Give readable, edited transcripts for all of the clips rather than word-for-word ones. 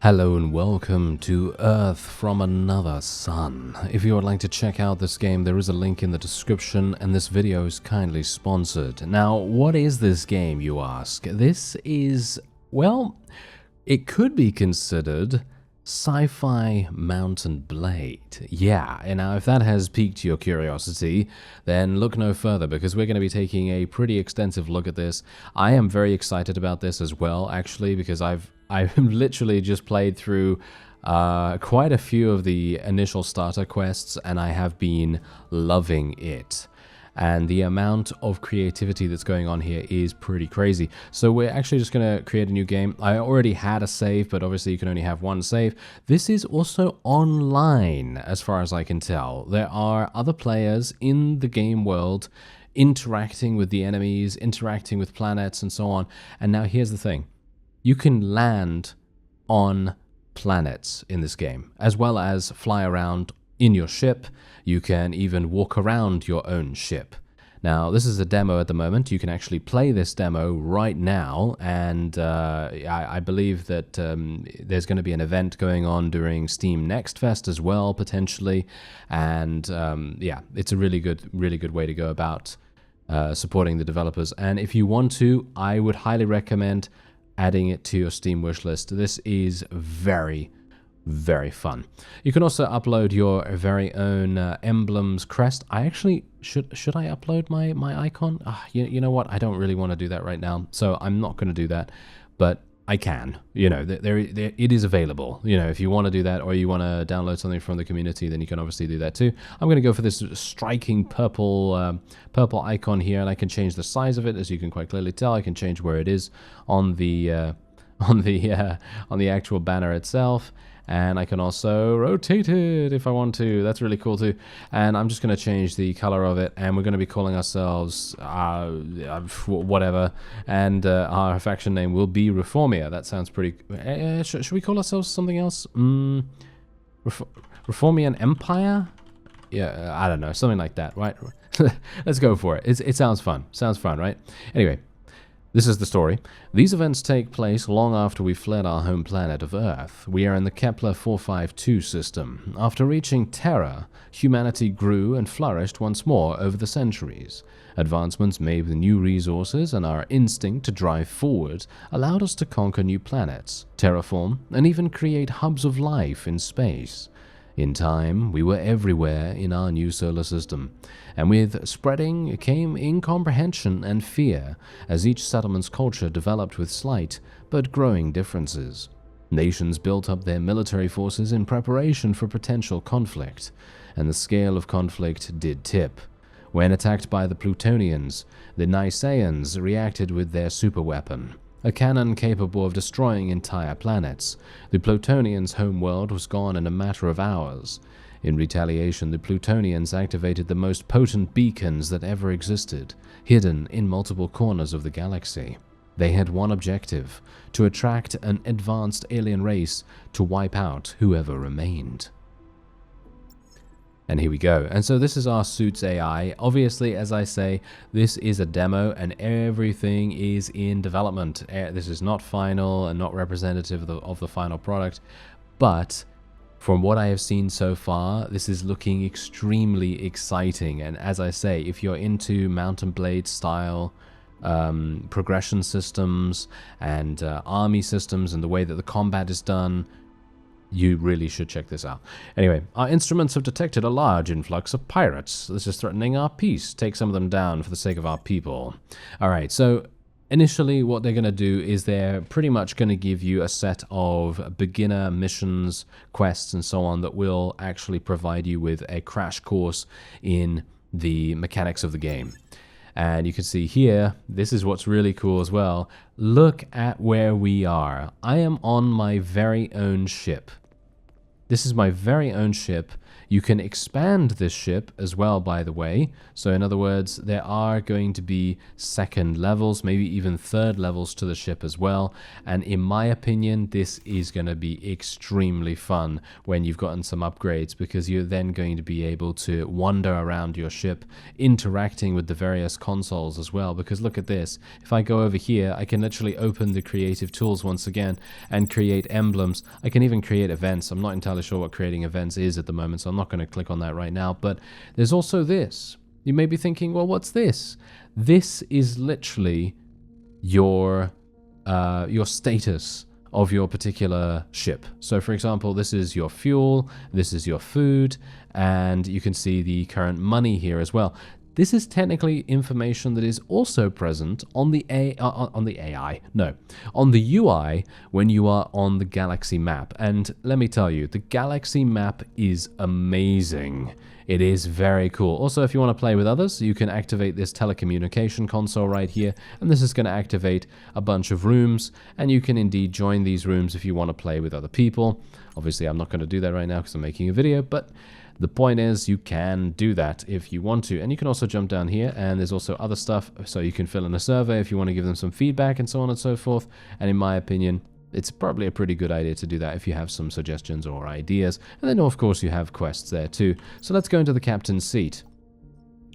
Hello and welcome to Earth from Another Sun. If you would like to check out this game, there is a link in the description, and this video is kindly sponsored. Now, what is this game, you ask? This is, well, it could be considered sci-fi Mount and Blade. Yeah, and now if that has piqued your curiosity, then look no further, because we're going to be taking a pretty extensive look at this. I am very excited about this as well, actually, because I've literally just played through quite a few of the initial starter quests, and I have been loving it. And the amount of creativity that's going on here is pretty crazy. So we're actually just going to create a new game. I already had a save, but obviously you can only have one save. This is also online, as far as I can tell. There are other players in the game world interacting with the enemies, interacting with planets, and so on. And now here's the thing. You can land on planets in this game, as well as fly around in your ship. You can even walk around your own ship. Now, this is a demo at the moment. You can actually play this demo right now, and I believe that there's going to be an event going on during Steam Next Fest as well, potentially. And yeah, it's a really good way to go about supporting the developers. And if you want to, I would highly recommend adding it to your Steam wishlist. This is very fun. You can also upload your very own emblems crest. I actually should I upload my icon? You know what? I don't really want to do that right now, so I'm not going to do that. But I can. You know, it is available. You know, if you want to do that, or you want to download something from the community, then you can obviously do that too. I'm going to go for this striking purple icon here, and I can change the size of it, as you can quite clearly tell. I can change where it is on the actual banner itself. And I can also rotate it if I want to. That's really cool too. And I'm just going to change the color of it, and we're going to be calling ourselves whatever. And our faction name will be Reformia. That sounds pretty... should we call ourselves something else? Reformian Empire? Yeah, I don't know. Something like that, right? Let's go for it. It sounds fun. Sounds fun, right? Anyway. This is the story. These events take place long after we fled our home planet of Earth. We are in the Kepler 452 system. After reaching Terra, humanity grew and flourished once more over the centuries. Advancements made with new resources and our instinct to drive forward allowed us to conquer new planets, terraform, and even create hubs of life in space. In time, we were everywhere in our new solar system, and with spreading came incomprehension and fear as each settlement's culture developed with slight but growing differences. Nations built up their military forces in preparation for potential conflict, and the scale of conflict did tip. When attacked by the Plutonians, the Nicaeans reacted with their superweapon, a cannon capable of destroying entire planets. The Plutonians' homeworld was gone in a matter of hours. In retaliation, the Plutonians activated the most potent beacons that ever existed, hidden in multiple corners of the galaxy. They had one objective: to attract an advanced alien race to wipe out whoever remained. And here we go. And so this is our suit's AI. Obviously, as I say, this is a demo and everything is in development. This is not final and not representative of the final product. But from what I have seen so far, this is looking extremely exciting. And as I say, if you're into Mount and Blade style progression systems and army systems and the way that the combat is done, you really should check this out. Anyway, our instruments have detected a large influx of pirates. This is threatening our peace. Take some of them down for the sake of our people. Alright, so initially what they're going to do is they're pretty much going to give you a set of beginner missions, quests, and so on that will actually provide you with a crash course in the mechanics of the game. And you can see here, this is what's really cool as well. Look at where we are. I am on my very own ship. This is my very own ship. You can expand this ship as well, by the way. So in other words, there are going to be second levels, maybe even third levels to the ship as well. And in my opinion, this is going to be extremely fun when you've gotten some upgrades, because you're then going to be able to wander around your ship, interacting with the various consoles as well. Because look at this. If I go over here, I can literally open the creative tools once again and create emblems. I can even create events. I'm not entirely sure what creating events is at the moment, so I'm not going to click on that right now. But there's also this. You may be thinking, well, what's this? This is literally your status of your particular ship. So for example, this is your fuel, this is your food, and you can see the current money here as well. This is technically information that is also present on the on the UI when you are on the galaxy map. And let me tell you, the galaxy map is amazing. It is very cool. Also, if you want to play with others, you can activate this telecommunication console right here, and this is going to activate a bunch of rooms, and you can indeed join these rooms if you want to play with other people. Obviously, I'm not going to do that right now because I'm making a video, but the point is you can do that if you want to. And you can also jump down here, and there's also other stuff, so you can fill in a survey if you want to give them some feedback and so on and so forth. And in my opinion, it's probably a pretty good idea to do that if you have some suggestions or ideas. And then of course you have quests there too. So let's go into the captain's seat.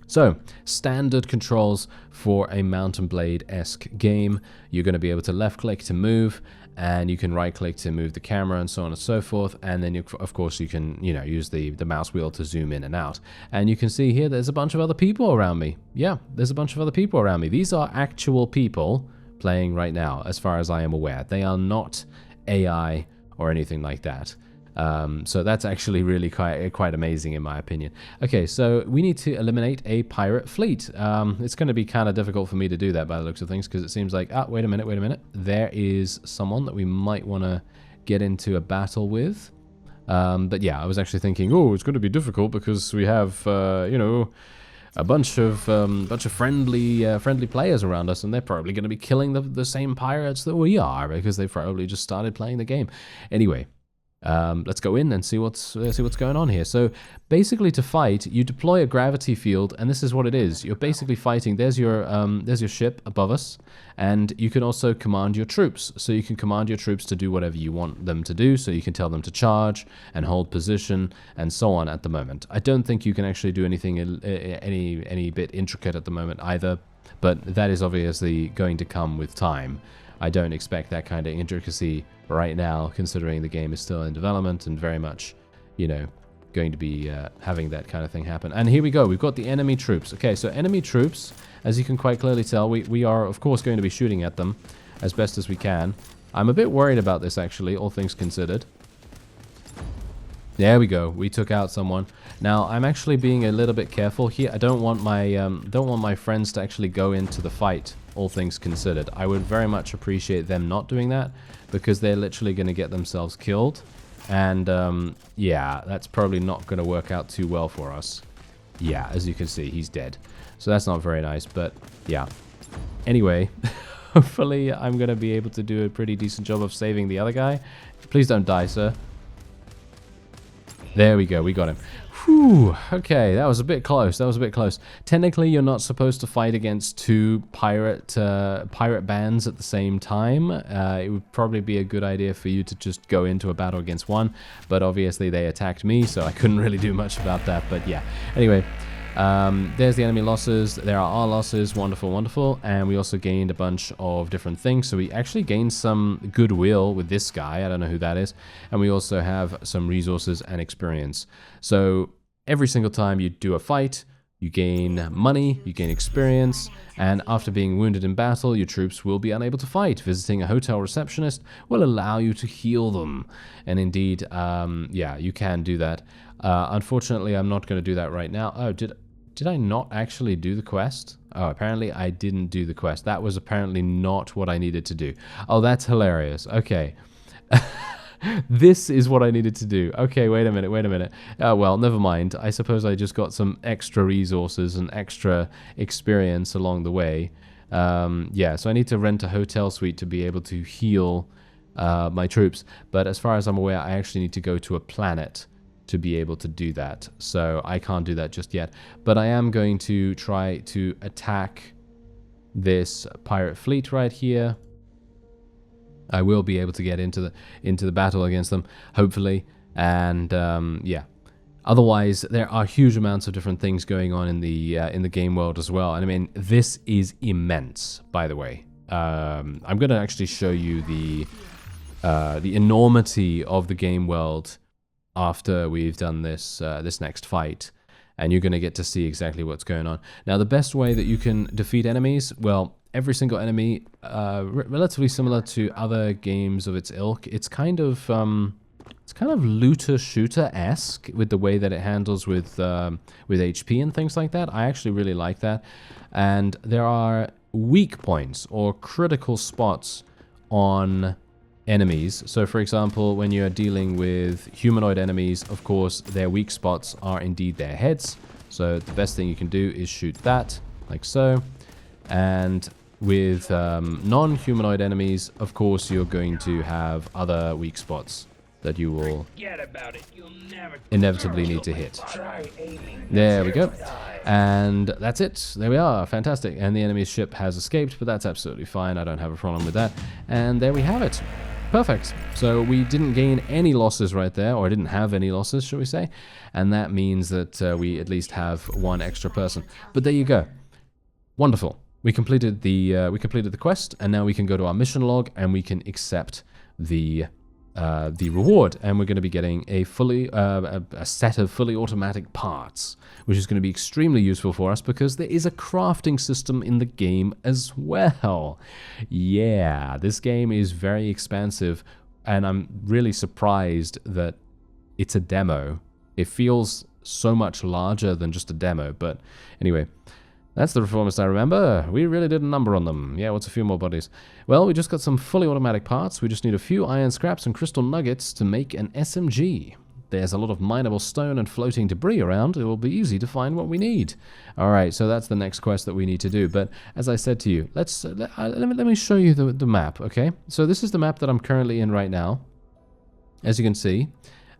So, standard controls for a Mount and Blade-esque game. You're going to be able to left click to move, and you can right click to move the camera and so on and so forth. And then of course you can, use the mouse wheel to zoom in and out. And you can see here there's a bunch of other people around me. Yeah, there's a bunch of other people around me. These are actual people playing right now, as far as I am aware. They are not AI or anything like that. So that's actually really quite amazing in my opinion. Okay, so we need to eliminate a pirate fleet. It's going to be kind of difficult for me to do that by the looks of things, because it seems like, wait a minute. There is someone that we might want to get into a battle with. But yeah, I was actually thinking, it's going to be difficult because we have, a bunch of friendly players around us, and they're probably going to be killing the same pirates that we are, because they've probably just started playing the game. Anyway, let's go in and see what's going on here. So basically, to fight, you deploy a gravity field, and this is what it is. You're basically fighting. There's your ship above us, and you can also command your troops. So you can command your troops to do whatever you want them to do. So you can tell them to charge and hold position and so on. At the moment, I don't think you can actually do anything any bit intricate at the moment either, but that is obviously going to come with time. I don't expect that kind of intricacy right now, considering the game is still in development and very much, going to be having that kind of thing happen. And here we go. We've got the enemy troops. Okay, so enemy troops, as you can quite clearly tell, we are, of course, going to be shooting at them as best as we can. I'm a bit worried about this, actually, all things considered. There we go. We took out someone. Now, I'm actually being a little bit careful here. I don't want my friends to actually go into the fight, all things considered. I would very much appreciate them not doing that, because they're literally going to get themselves killed. And, yeah, that's probably not going to work out too well for us. Yeah, as you can see, he's dead. So that's not very nice, but, yeah. Anyway, hopefully I'm going to be able to do a pretty decent job of saving the other guy. Please don't die, sir. There we go, we got him. Whew, okay, that was a bit close, Technically, you're not supposed to fight against two pirate bands at the same time. It would probably be a good idea for you to just go into a battle against one, but obviously they attacked me, so I couldn't really do much about that, but yeah. Anyway, there's the enemy losses, there are our losses, wonderful, and we also gained a bunch of different things. So we actually gained some goodwill with this guy, I don't know who that is, and we also have some resources and experience. So every single time you do a fight, you gain money, you gain experience, and after being wounded in battle, your troops will be unable to fight. Visiting a hotel receptionist will allow you to heal them. And indeed, yeah, you can do that. Unfortunately, I'm not going to do that right now. Oh, did I not actually do the quest? Oh, apparently I didn't do the quest. That was apparently not what I needed to do. Oh, that's hilarious. Okay. This is what I needed to do. Okay, wait a minute. Well, never mind. I suppose I just got some extra resources and extra experience along the way. Yeah, so I need to rent a hotel suite to be able to heal my troops. But as far as I'm aware, I actually need to go to a planet to be able to do that. So I can't do that just yet. But I am going to try to attack this pirate fleet right here. I will be able to get into the battle against them, hopefully. And yeah. Otherwise, there are huge amounts of different things going on in the game world as well. And I mean, this is immense, by the way. I'm going to actually show you the enormity of the game world after we've done this this next fight, and you're going to get to see exactly what's going on. Now, the best way that you can defeat enemies, well, every single enemy, relatively similar to other games of its ilk. It's kind of looter-shooter-esque with the way that it handles with HP and things like that. I actually really like that. And there are weak points or critical spots on enemies. So, for example, when you're dealing with humanoid enemies, of course, their weak spots are indeed their heads. So the best thing you can do is shoot that, like so. And with non-humanoid enemies, of course, you're going to have other weak spots that you will inevitably need to hit. There we go. And that's it. There we are. Fantastic. And the enemy's ship has escaped, but that's absolutely fine. I don't have a problem with that. And there we have it. Perfect. So we didn't gain any losses right there, or didn't have any losses, shall we say. And that means that we at least have one extra person. But there you go. Wonderful. We completed the quest, and now we can go to our mission log, and we can accept the reward, and we're going to be getting a set of fully automatic parts, which is going to be extremely useful for us because there is a crafting system in the game as well. Yeah, this game is very expansive, and I'm really surprised that it's a demo. It feels so much larger than just a demo, but anyway. That's the Reformist I remember. We really did a number on them. Yeah, what's a few more bodies? Well, we just got some fully automatic parts. We just need a few iron scraps and crystal nuggets to make an SMG. There's a lot of mineable stone and floating debris around. It will be easy to find what we need. Alright, so that's the next quest that we need to do. But as I said to you, let me show you the map, okay? So this is the map that I'm currently in right now, as you can see.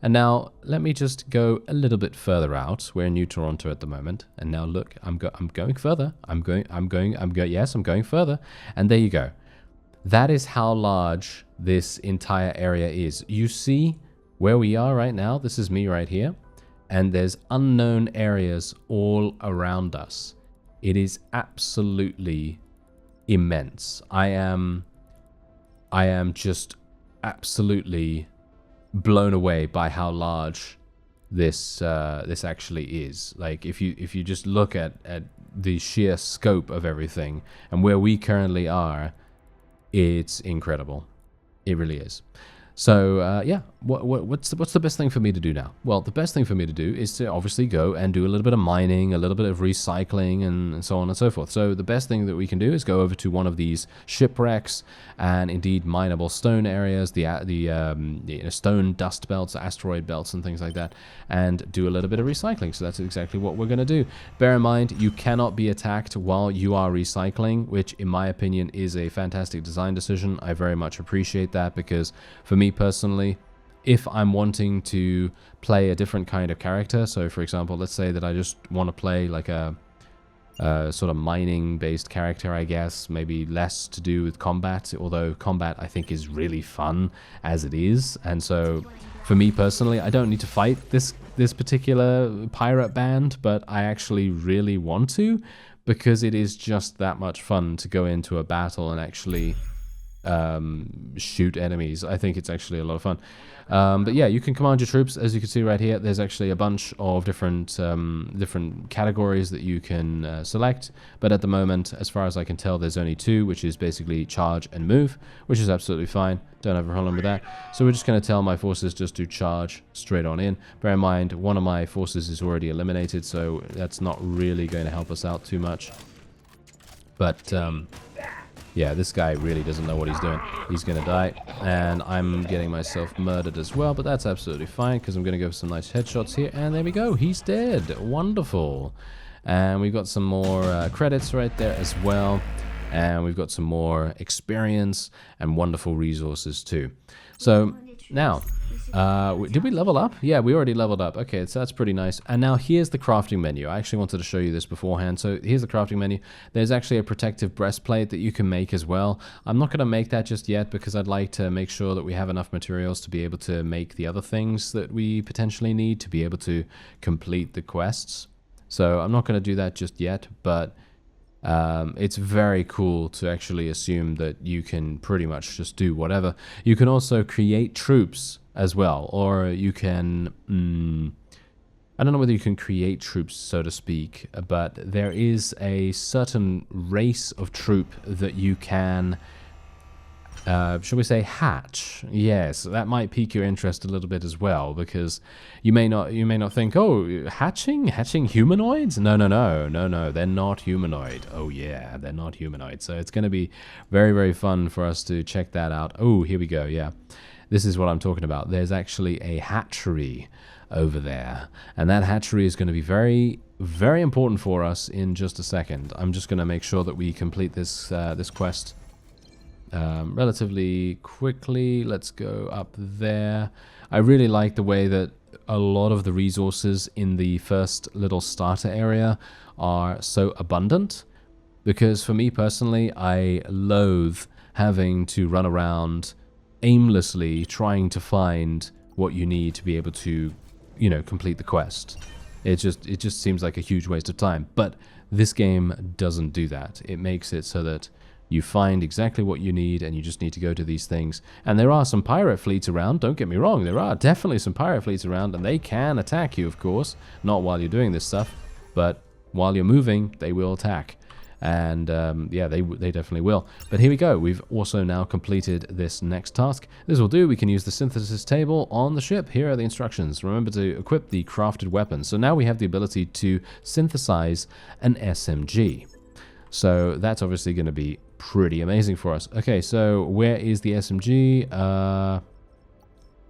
And now, let me just go a little bit further out. We're in New Toronto at the moment. And now look, I'm going further. Yes, I'm going further. And there you go. That is how large this entire area is. You see where we are right now? This is me right here. And there's unknown areas all around us. It is absolutely immense. I am just absolutely blown away by how large this actually is. Like, if you just look at the sheer scope of everything and where we currently are, it's incredible. It really is. So yeah, what's the best thing for me to do now? Well, the best thing for me to do is to obviously go and do a little bit of mining, a little bit of recycling, and so on and so forth. So the best thing that we can do is go over to one of these shipwrecks and indeed mineable stone areas, the stone dust belts, asteroid belts, and things like that, and do a little bit of recycling. So that's exactly what we're going to do. Bear in mind, you cannot be attacked while you are recycling, which in my opinion is a fantastic design decision. I very much appreciate that, because for me personally, if I'm wanting to play a different kind of character, so for example, let's say that I just want to play like a sort of mining-based character, I guess, maybe less to do with combat, although combat I think is really fun as it is. And so for me personally, I don't need to fight this particular pirate band, but I actually really want to, because it is just that much fun to go into a battle and actually shoot enemies. I think it's actually a lot of fun. But yeah, you can command your troops. As you can see right here, there's actually a bunch of different categories that you can select. But at the moment, as far as I can tell, there's only two, which is basically charge and move, which is absolutely fine. Don't have a problem with that. So we're just going to tell my forces just to charge straight on in. Bear in mind, one of my forces is already eliminated, so that's not really going to help us out too much. But yeah, this guy really doesn't know what he's doing. He's going to die, and I'm getting myself murdered as well, but that's absolutely fine, because I'm going to go for some nice headshots here, and there we go. He's dead. Wonderful. And we've got some more credits right there as well. And we've got some more experience and wonderful resources too. So now, did we level up? Yeah, we already leveled up. Okay, so that's pretty nice. And now here's the crafting menu. I actually wanted to show you this beforehand. So here's the crafting menu. There's actually a protective breastplate that you can make as well. I'm not going to make that just yet because I'd like to make sure that we have enough materials to be able to make the other things that we potentially need to be able to complete the quests. So I'm not going to do that just yet, but it's very cool to actually assume that you can pretty much just do whatever. You can also create troops as well, or you can I don't know whether you can create troops, so to speak, but there is a certain race of troop that you can shall we say hatch? Yes, that might pique your interest a little bit as well, because you may not think, oh, hatching humanoids? No, they're not humanoid. Oh yeah, they're not humanoid. So it's going to be very, very fun for us to check that out. Oh, here we go. Yeah, this is what I'm talking about. There's actually a hatchery over there, and that hatchery is going to be very, very important for us in just a second. I'm just going to make sure that we complete this this quest relatively quickly. Let's go up there. I really like the way that a lot of the resources in the first little starter area are so abundant, because for me personally, I loathe having to run around aimlessly trying to find what you need to be able to, you know, complete the quest. It just seems like a huge waste of time. But this game doesn't do that. It makes it so that you find exactly what you need, and you just need to go to these things. And there are some pirate fleets around, don't get me wrong, there are definitely some pirate fleets around, and they can attack you, of course. Not while you're doing this stuff, but while you're moving, they will attack. And yeah, they definitely will. But here we go, we've also now completed this next task. This will do. We can use the synthesis table on the ship. Here are the instructions. Remember to equip the crafted weapons. So now we have the ability to synthesize an SMG. So that's obviously going to be pretty amazing for us. Okay, so where is the SMG?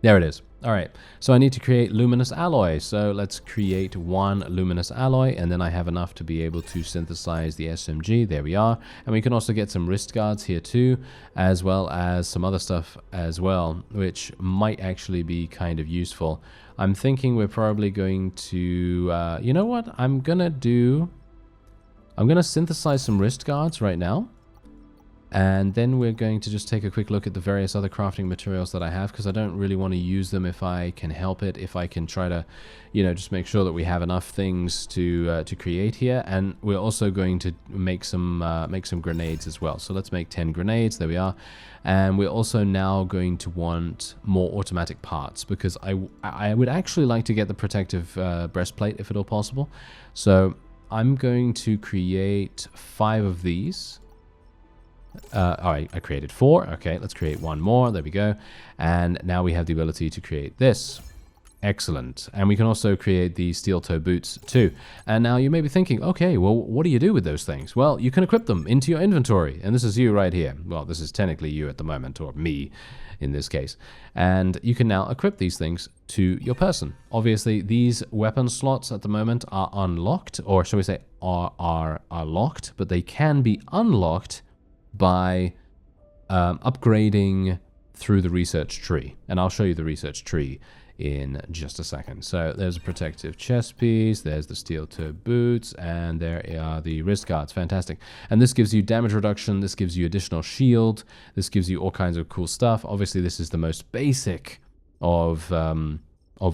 There it is. All right, so I need to create luminous alloy. So let's create one luminous alloy, and then I have enough to be able to synthesize the SMG. There we are. And we can also get some wrist guards here too, as well as some other stuff as well, which might actually be kind of useful. I'm thinking we're probably going to, you know what? I'm going to synthesize some wrist guards right now. And then we're going to just take a quick look at the various other crafting materials that I have, because I don't really want to use them if I can help it. If I can try to, you know, just make sure that we have enough things to create here. And we're also going to make some grenades as well. So let's make 10 grenades. There we are. And we're also now going to want more automatic parts, because I would actually like to get the protective breastplate if at all possible. So I'm going to create 5 of these. Alright, I created 4. Okay, let's create 1 more. There we go. And now we have the ability to create this. Excellent. And we can also create the steel toe boots too. And now you may be thinking, okay, well, what do you do with those things? Well, you can equip them into your inventory. And this is you right here. Well, this is technically you at the moment, or me in this case. And you can now equip these things to your person. Obviously, these weapon slots at the moment are unlocked, or shall we say are locked, but they can be unlocked by upgrading through the research tree. And I'll show you the research tree in just a second. So there's a protective chest piece, there's the steel toe boots, and there are the wrist guards. Fantastic. And this gives you damage reduction, this gives you additional shield, this gives you all kinds of cool stuff. Obviously this is the most basic of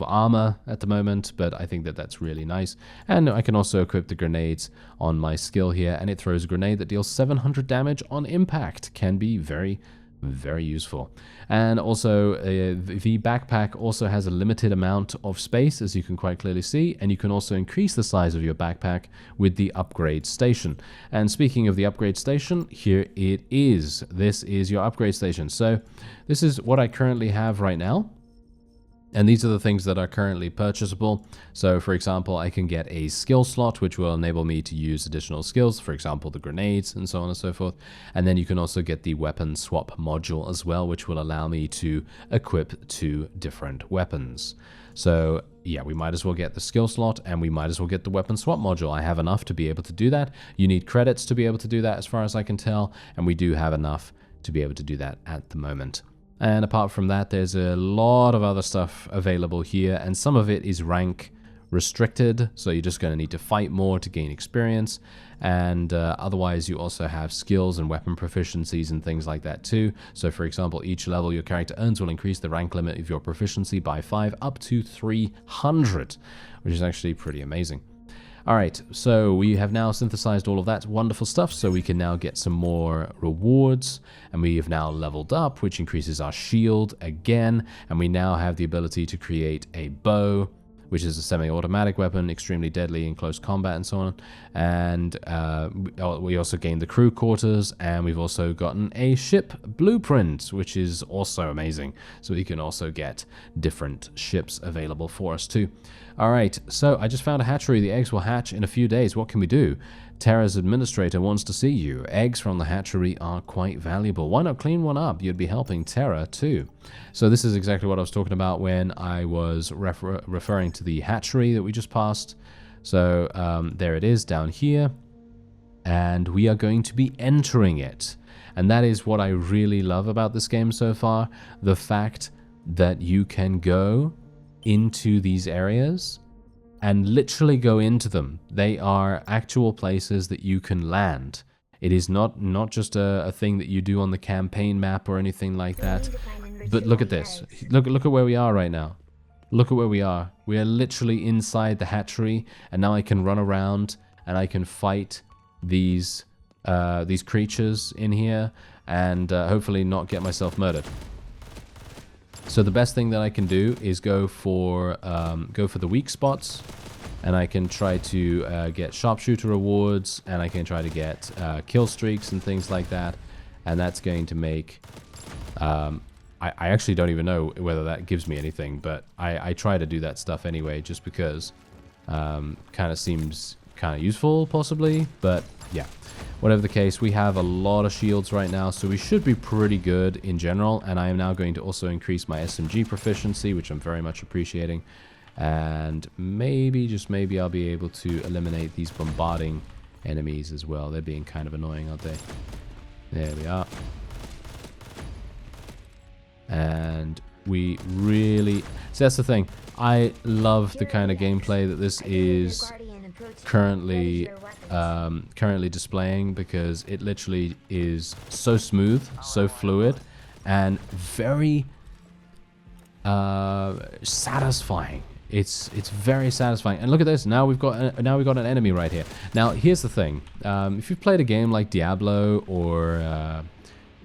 armor at the moment, but I think that that's really nice. And I can also equip the grenades on my skill here, and it throws a grenade that deals 700 damage on impact. Can be very, very useful. And also the backpack also has a limited amount of space, as you can quite clearly see, and you can also increase the size of your backpack with the upgrade station. And speaking of the upgrade station, here it is. This is your upgrade station. So this is what I currently have right now. And these are the things that are currently purchasable. So for example, I can get a skill slot, which will enable me to use additional skills, for example, the grenades and so on and so forth. And then you can also get the weapon swap module as well, which will allow me to equip 2 different weapons. So yeah, we might as well get the skill slot and we might as well get the weapon swap module. I have enough to be able to do that. You need credits to be able to do that as far as I can tell. And we do have enough to be able to do that at the moment. And apart from that, there's a lot of other stuff available here, and some of it is rank restricted, so you're just going to need to fight more to gain experience, and otherwise you also have skills and weapon proficiencies and things like that too. So for example, each level your character earns will increase the rank limit of your proficiency by 5 up to 300, which is actually pretty amazing. Alright, so we have now synthesized all of that wonderful stuff, so we can now get some more rewards, and we have now leveled up, which increases our shield again, and we now have the ability to create a bow, which is a semi-automatic weapon, extremely deadly in close combat and so on. And we also gained the crew quarters, and we've also gotten a ship blueprint, which is also amazing. So we can also get different ships available for us too. All right, so I just found a hatchery. The eggs will hatch in a few days. What can we do? Terra's administrator wants to see you. Eggs from the hatchery are quite valuable. Why not clean one up? You'd be helping Terra too. So this is exactly what I was talking about when I was referring to the hatchery that we just passed. So there it is down here. And we are going to be entering it. And that is what I really love about this game so far. The fact that you can go into these areas and literally go into them. They are actual places that you can land. It is not just a thing that you do on the campaign map or anything like that. But look at this. Look at where we are right now. Look at where we are. We are literally inside the hatchery, and now I can run around and I can fight these creatures in here and hopefully not get myself murdered. So the best thing that I can do is go for the weak spots, and I can try to get sharpshooter rewards, and I can try to get kill streaks and things like that, and that's going to make... I actually don't even know whether that gives me anything, but I try to do that stuff anyway, just because kind of seems kind of useful, possibly, but yeah. Whatever the case, we have a lot of shields right now, so we should be pretty good in general, and I am now going to also increase my SMG proficiency, which I'm very much appreciating, and maybe, just maybe, I'll be able to eliminate these bombarding enemies as well. They're being kind of annoying, aren't they? There we are. And we really... So that's the thing. I love the kind of gameplay that this is currently displaying, because it literally is so smooth, so fluid, and very satisfying. It's very satisfying. And look at this. Now we've got an enemy right here. Now here's the thing. If you've played a game like Diablo or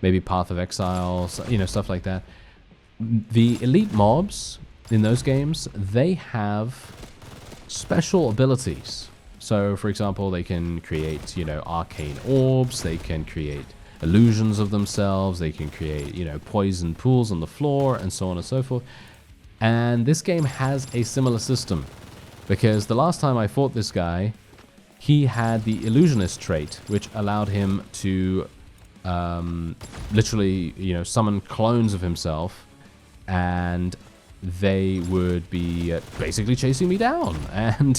maybe Path of Exile, you know, stuff like that, the elite mobs in those games, they have special abilities. So, for example, they can create, you know, arcane orbs, they can create illusions of themselves, they can create, you know, poison pools on the floor, and so on and so forth. And this game has a similar system, because the last time I fought this guy, he had the illusionist trait, which allowed him to literally, you know, summon clones of himself, and they would be basically chasing me down, and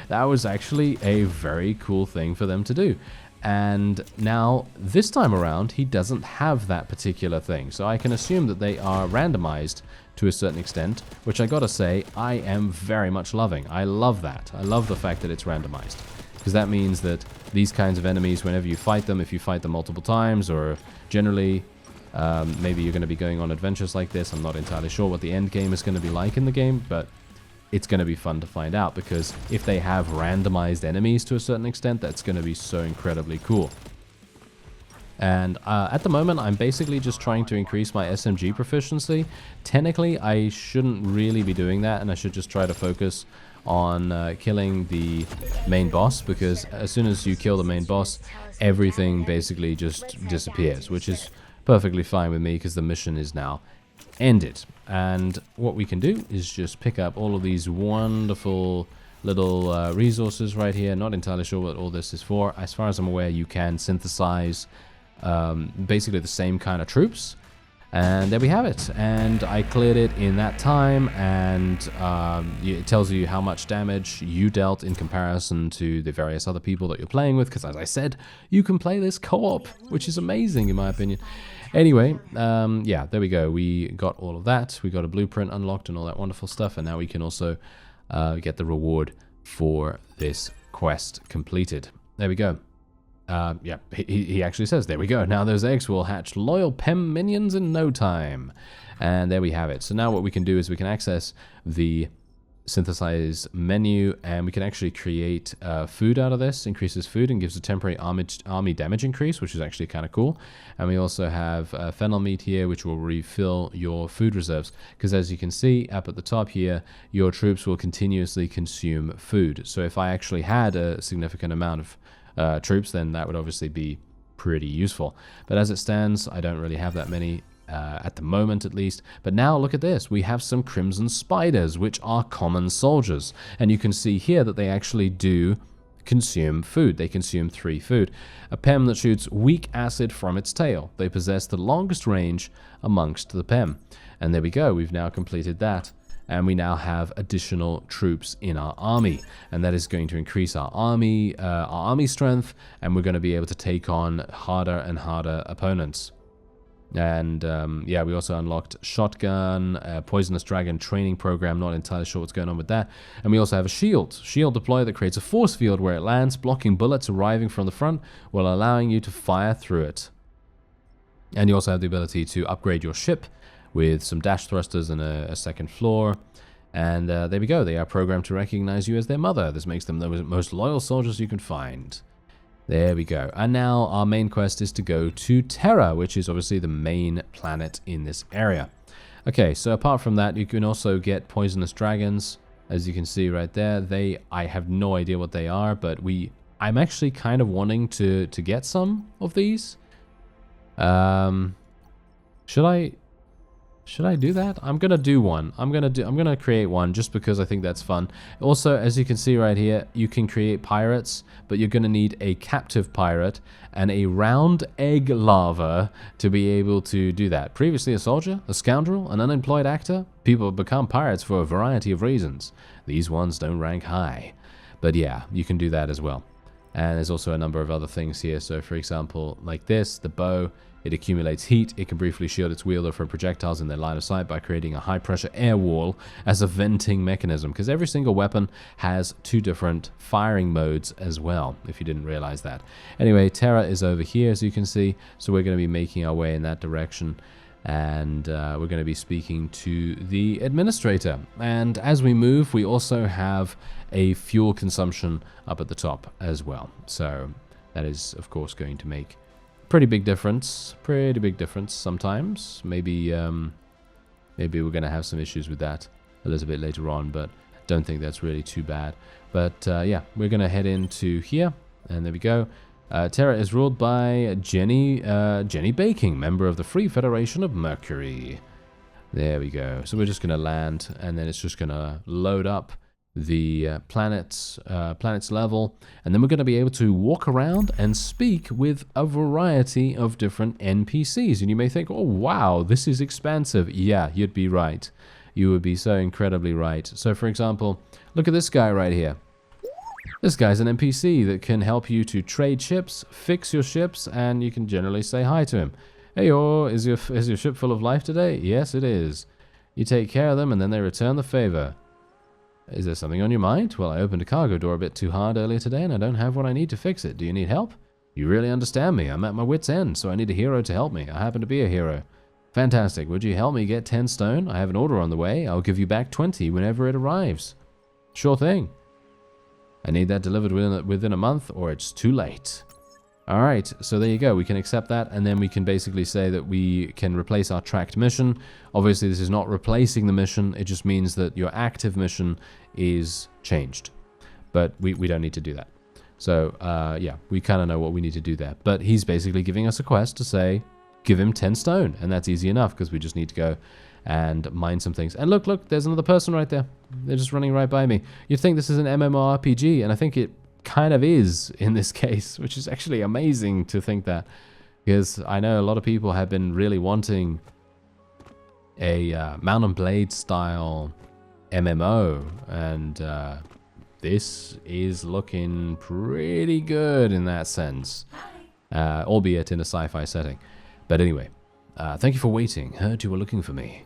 that was actually a very cool thing for them to do. And now this time around, he doesn't have that particular thing, so I can assume that they are randomized to a certain extent, which I gotta say I am very much loving. I love that. I love the fact that it's randomized, because that means that these kinds of enemies, whenever you fight them, if you fight them multiple times, or generally maybe you're going to be going on adventures like this. I'm not entirely sure what the end game is going to be like in the game, but it's going to be fun to find out, because if they have randomized enemies to a certain extent, that's going to be so incredibly cool. And at the moment, I'm basically just trying to increase my SMG proficiency. Technically, I shouldn't really be doing that, and I should just try to focus on killing the main boss, because as soon as you kill the main boss, everything basically just disappears, which is perfectly fine with me, because the mission is now ended. And what we can do is just pick up all of these wonderful little resources right here. Not entirely sure what all this is for. As far as I'm aware, you can synthesize basically the same kind of troops. And there we have it. And I cleared it in that time, and it tells you how much damage you dealt in comparison to the various other people that you're playing with, because as I said, you can play this co-op, which is amazing in my opinion. Anyway, yeah, there we go. We got all of that. We got a blueprint unlocked and all that wonderful stuff, and now we can also get the reward for this quest completed. There we go. Yeah, he actually says, there we go. Now those eggs will hatch loyal PEM minions in no time. And there we have it. So now what we can do is we can access the synthesize menu, and we can actually create food out of this. Increases food and gives a temporary army damage increase, which is actually kind of cool. And we also have fennel meat here, which will refill your food reserves, because as you can see up at the top here, your troops will continuously consume food. So if I actually had a significant amount of troops, then that would obviously be pretty useful. But as it stands, I don't really have that many at the moment, at least. But now look at this. We have some crimson spiders, which are common soldiers. And you can see here that they actually do consume food. They consume 3 food. A PEM that shoots weak acid from its tail. They possess the longest range amongst the PEM. And there we go. We've now completed that. And we now have additional troops in our army, and that is going to increase our army strength, and we're going to be able to take on harder and harder opponents. And yeah, we also unlocked shotgun, poisonous dragon training program. Not entirely sure what's going on with that. And we also have a shield deployer that creates a force field where it lands, blocking bullets arriving from the front while allowing you to fire through it. And you also have the ability to upgrade your ship with some dash thrusters and a second floor. And there we go. They are programmed to recognize you as their mother. This makes them the most loyal soldiers you can find. There we go. And now our main quest is to go to Terra, which is obviously the main planet in this area. Okay, so apart from that, you can also get poisonous dragons. As you can see right there, I have no idea what they are, but I'm actually kind of wanting to get some of these. Should I do that? I'm gonna do one. I'm gonna create one just because I think that's fun. Also, as you can see right here, you can create pirates, but you're gonna need a captive pirate and a round egg larva to be able to do that. Previously a soldier, a scoundrel, an unemployed actor, people have become pirates for a variety of reasons. These ones don't rank high. But yeah, you can do that as well. And there's also a number of other things here. So for example, like this, the bow, it accumulates heat. It can briefly shield its wielder from projectiles in their line of sight by creating a high-pressure air wall as a venting mechanism, because every single weapon has 2 different firing modes as well, if you didn't realize that. Anyway, Terra is over here, as you can see, so we're going to be making our way in that direction, and we're going to be speaking to the administrator. And as we move, we also have a fuel consumption up at the top as well. So that is, of course, going to make pretty big difference sometimes. Maybe we're gonna have some issues with that a little bit later on, but don't think that's really too bad. But yeah, we're gonna head into here, and there we go. Terra is ruled by Jenny Baking, member of the Free Federation of Mercury. There we go. So we're just gonna land, and then it's just gonna load up the planet's level, and then we're going to be able to walk around and speak with a variety of different NPCs. And you may think, oh wow, this is expansive. Yeah, you'd be right. You would be so incredibly right. So for example, look at this guy right here. This guy's an NPC that can help you to trade ships, fix your ships, and you can generally say hi to him. Hey, is your ship full of life today? Yes, it is. You take care of them, and then they return the favor. Is there something on your mind? Well, I opened a cargo door a bit too hard earlier today, and I don't have what I need to fix it. Do you need help? You really understand me. I'm at my wit's end, so I need a hero to help me. I happen to be a hero. Fantastic. Would you help me get 10 stone? I have an order on the way. I'll give you back 20 whenever it arrives. Sure thing. I need that delivered within a month, or it's too late. Alright, so there you go. We can accept that, and then we can basically say that we can replace our tracked mission. Obviously, this is not replacing the mission. It just means that your active mission is changed. But we don't need to do that. So, yeah, we kind of know what we need to do there. But he's basically giving us a quest to say, give him 10 stone. And that's easy enough, because we just need to go and mine some things. And look, there's another person right there. They're just running right by me. You'd think this is an MMORPG, and I think it kind of is in this case, which is actually amazing to think that, because I know a lot of people have been really wanting a Mount and Blade style MMO, and this is looking pretty good in that sense, albeit in a sci-fi setting. But anyway, thank you for waiting. Heard you were looking for me.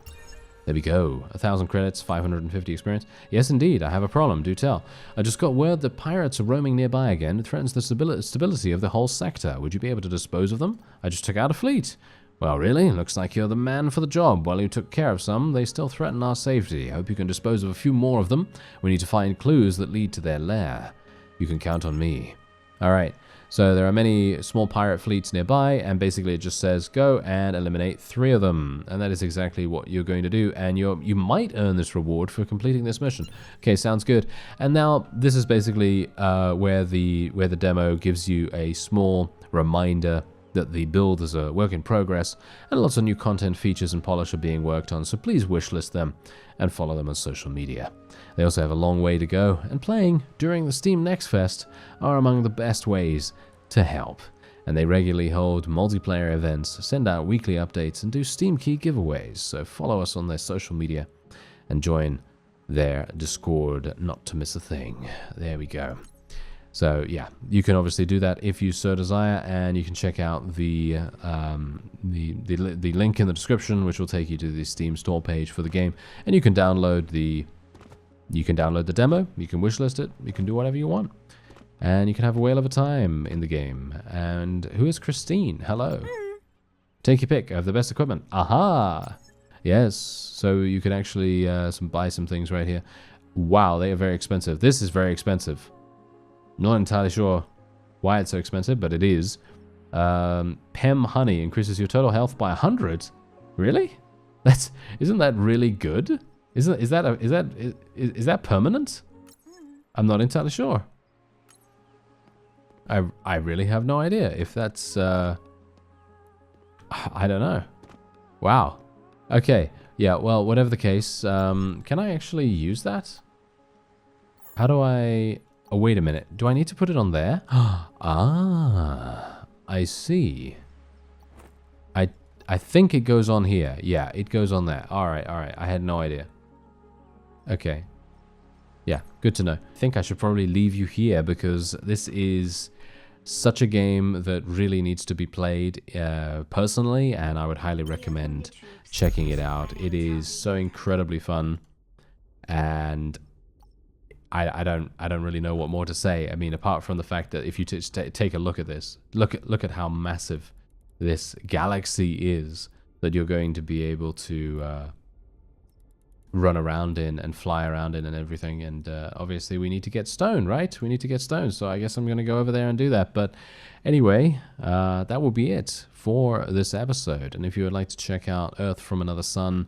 There we go. 1,000 credits, 550 experience. Yes, indeed, I have a problem. Do tell. I just got word that pirates are roaming nearby again. It threatens the stability of the whole sector. Would you be able to dispose of them? I just took out a fleet. Well, really? Looks like you're the man for the job. While you took care of some, they still threaten our safety. I hope you can dispose of a few more of them. We need to find clues that lead to their lair. You can count on me. Alright, so there are many small pirate fleets nearby, and basically it just says go and eliminate 3 of them. And that is exactly what you're going to do, and you might earn this reward for completing this mission. Okay, sounds good. And now this is basically where the demo gives you a small reminder that the build is a work in progress, and lots of new content, features, and polish are being worked on, so please wishlist them and follow them on social media. They also have a long way to go, and playing during the Steam Next Fest are among the best ways to help. And they regularly hold multiplayer events, send out weekly updates, and do Steam Key giveaways, so follow us on their social media and join their Discord not to miss a thing. There we go. So yeah, you can obviously do that if you so desire, and you can check out the link in the description, which will take you to the Steam store page for the game, and you can download the demo, you can wishlist it, you can do whatever you want, and you can have a whale of a time in the game. And who is Christine? Hello. Take your pick of the best equipment. Aha! Yes, so you can actually buy some things right here. Wow, they are very expensive. This is very expensive. Not entirely sure why it's so expensive, but it is. Pem honey increases your total health by 100. Really? Isn't that really good? Is that permanent? I'm not entirely sure. I really have no idea if that's I don't know. Wow. Okay. Yeah, well, whatever the case, can I actually use that? How do I... Oh, wait a minute. Do I need to put it on there? Ah, I see. I think it goes on here. Yeah, it goes on there. All right. I had no idea. Okay. Yeah, good to know. I think I should probably leave you here, because this is such a game that really needs to be played personally, and I would highly recommend checking it out. It is so incredibly fun, and I don't really know what more to say. I mean, apart from the fact that if you take a look at this, look at how massive this galaxy is that you're going to be able to run around in and fly around in and everything. And obviously we need to get stone, right? We need to get stone. So I guess I'm going to go over there and do that. But anyway, that will be it for this episode. And if you would like to check out Earth from Another Sun,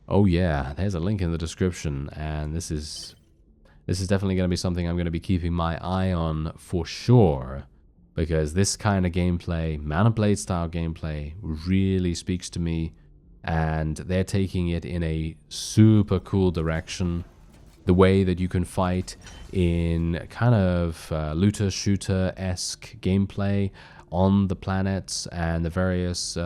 oh yeah, there's a link in the description. And this is definitely going to be something I'm going to be keeping my eye on for sure, because this kind of gameplay, Mount and Blade style gameplay, really speaks to me, and they're taking it in a super cool direction. The way that you can fight in kind of looter-shooter-esque gameplay on the planets and the various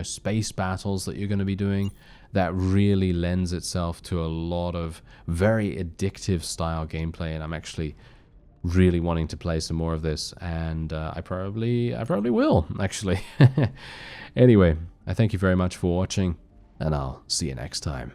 space battles that you're going to be doing, that really lends itself to a lot of very addictive style gameplay, and I'm actually really wanting to play some more of this, and I probably will, actually. Anyway, I thank you very much for watching, and I'll see you next time.